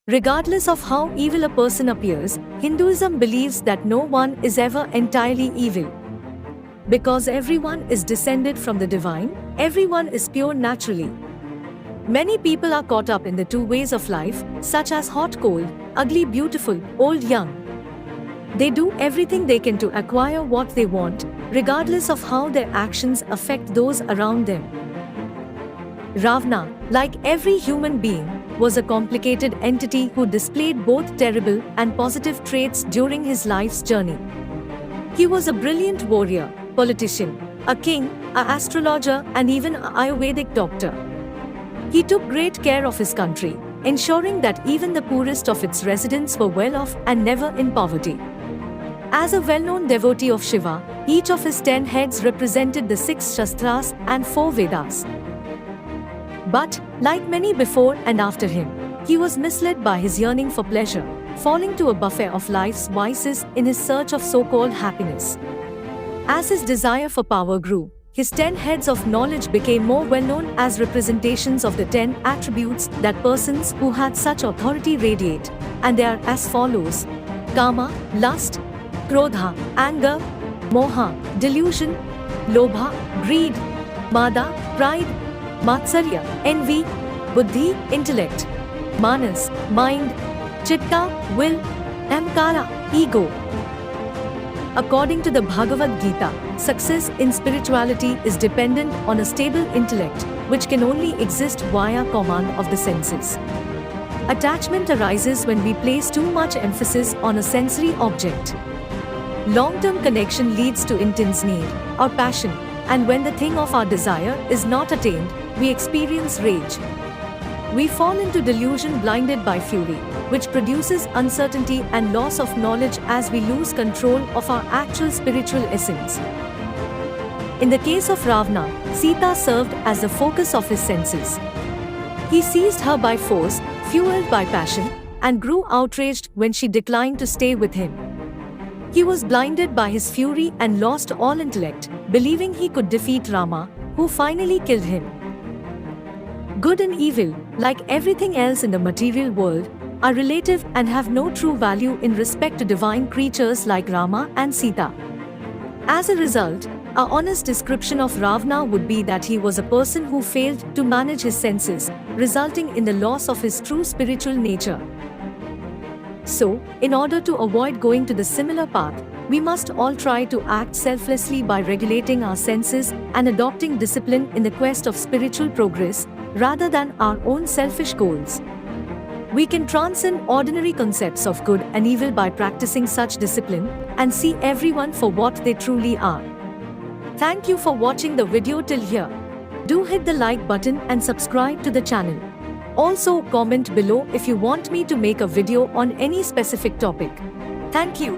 Regardless of how evil a person appears, Hinduism believes that no one is ever entirely evil. Because everyone is descended from the divine, everyone is pure naturally. Many people are caught up in the two ways of life, such as hot cold, ugly beautiful, old young. They do everything they can to acquire what they want, regardless of how their actions affect those around them. Ravana, like every human being, was a complicated entity who displayed both terrible and positive traits during his life's journey. He was a brilliant warrior, politician, a king, an astrologer, and even an Ayurvedic doctor. He took great care of his country, ensuring that even the poorest of its residents were well off and never in poverty. As a well-known devotee of Shiva, each of his 10 heads represented the 6 Shastras and 4 Vedas. But, like many before and after him, he was misled by his yearning for pleasure, falling to a buffet of life's vices in his search of so-called happiness. As his desire for power grew, his 10 heads of knowledge became more well-known as representations of the 10 attributes that persons who had such authority radiate, and they are as follows: Kama, lust; Krodha, anger; Moha, delusion; Lobha, greed; Mada, pride; Matsarya, envy; Buddhi, intellect; Manas, mind; Chitta, will; Ahamkara, ego. According to the Bhagavad Gita, success in spirituality is dependent on a stable intellect, which can only exist via command of the senses. Attachment arises when we place too much emphasis on a sensory object. Long-term connection leads to intense need, or passion, and when the thing of our desire is not attained, we experience rage. We fall into delusion blinded by fury, which produces uncertainty and loss of knowledge as we lose control of our actual spiritual essence. In the case of Ravana, Sita served as the focus of his senses. He seized her by force, fueled by passion, and grew outraged when she declined to stay with him. He was blinded by his fury and lost all intellect, believing he could defeat Rama, who finally killed him. Good and evil, like everything else in the material world, are relative and have no true value in respect to divine creatures like Rama and Sita. As a result, our honest description of Ravana would be that he was a person who failed to manage his senses, resulting in the loss of his true spiritual nature. So, in order to avoid going to the similar path, we must all try to act selflessly by regulating our senses and adopting discipline in the quest of spiritual progress, rather than our own selfish goals. We can transcend ordinary concepts of good and evil by practicing such discipline and see everyone for what they truly are. Thank you for watching the video till here. Do hit the like button and subscribe to the channel. Also, comment below if you want me to make a video on any specific topic. Thank you.